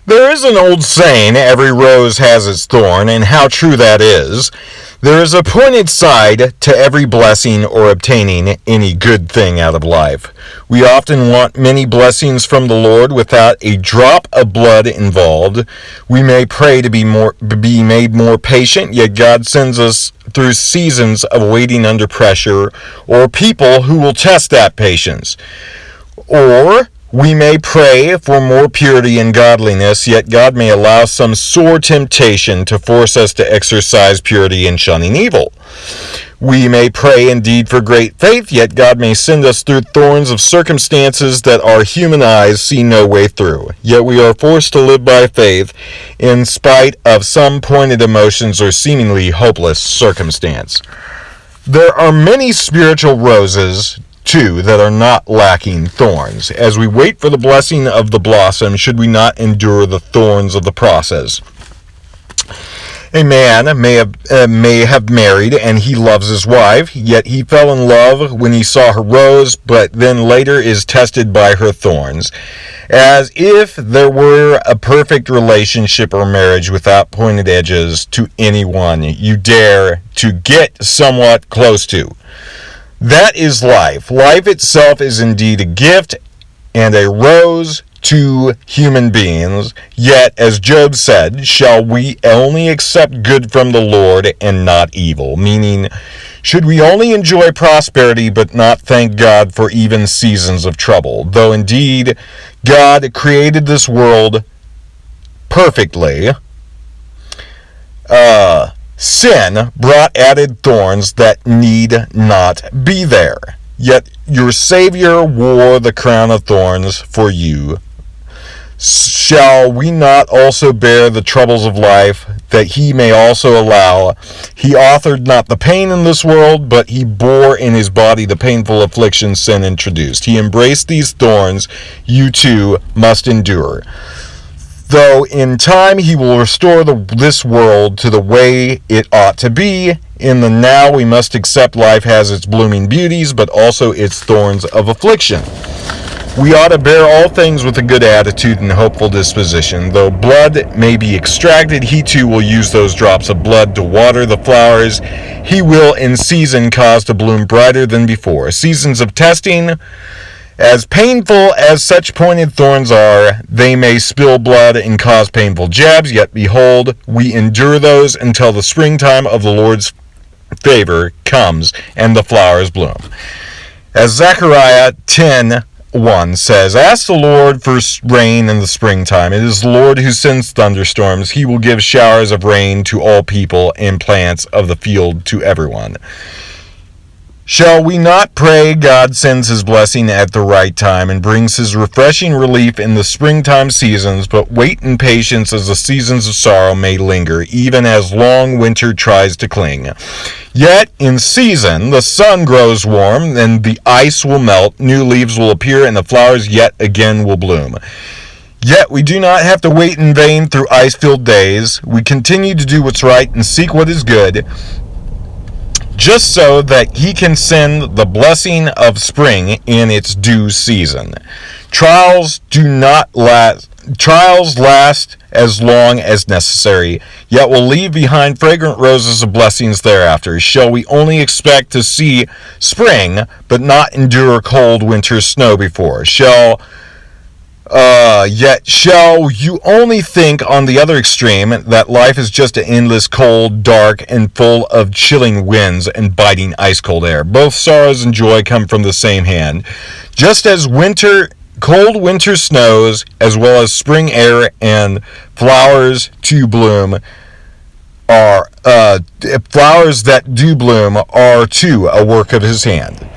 There is an old saying, every rose has its thorn, and how true that is. There is a pointed side to every blessing or obtaining any good thing out of life. We often want many blessings from the Lord without a drop of blood involved. We may pray to be made more patient, yet God sends us through seasons of waiting under pressure, or people who will test that patience. Or we may pray for more purity and godliness, yet God may allow some sore temptation to force us to exercise purity in shunning evil. We may pray indeed for great faith, yet God may send us through thorns of circumstances that our human eyes see no way through. Yet we are forced to live by faith in spite of some pointed emotions or seemingly hopeless circumstance. There are many spiritual roses too, that are not lacking thorns. As we wait for the blessing of the blossom, should we not endure the thorns of the process? A man may have married and he loves his wife, yet he fell in love when he saw her rose, but then later is tested by her thorns. As if there were a perfect relationship or marriage without pointed edges to anyone you dare to get somewhat close to. That is life. Life itself is indeed a gift and a rose to human beings. Yet, as Job said, shall we only accept good from the Lord and not evil? Meaning, should we only enjoy prosperity but not thank God for even seasons of trouble? Though indeed God created this world perfectly, sin brought added thorns that need not be there. Yet your Savior wore the crown of thorns for you. Shall we not also bear the troubles of life, that he may also allow? He authored not the pain in this world, but he bore in his body the painful affliction sin introduced. He embraced these thorns you too must endure. Though in time he will restore this world to the way it ought to be, in the now we must accept life has its blooming beauties, but also its thorns of affliction. We ought to bear all things with a good attitude and hopeful disposition. Though blood may be extracted, he too will use those drops of blood to water the flowers. He will in season cause to bloom brighter than before. Seasons of testing, as painful as such pointed thorns are, they may spill blood and cause painful jabs, yet behold, we endure those until the springtime of the Lord's favor comes and the flowers bloom. As Zechariah 10:1 says, ask the Lord for rain in the springtime. It is the Lord who sends thunderstorms. He will give showers of rain to all people and plants of the field to everyone. Shall we not pray God sends his blessing at the right time and brings his refreshing relief in the springtime seasons, but wait in patience as the seasons of sorrow may linger, even as long winter tries to cling. Yet in season the sun grows warm, and the ice will melt, new leaves will appear, and the flowers yet again will bloom. Yet we do not have to wait in vain through ice-filled days. We continue to do what's right and seek what is good, just so that he can send the blessing of spring in its due season. Trials last as long as necessary, yet will leave behind fragrant roses of blessings thereafter. Shall we only expect to see spring, but not endure cold winter snow before? Yet shall you only think on the other extreme that life is just an endless cold, dark, and full of chilling winds and biting ice-cold air. Both sorrows and joy come from the same hand. Just as cold winter snows, as well as spring air and flowers to bloom, flowers that do bloom are too a work of his hand.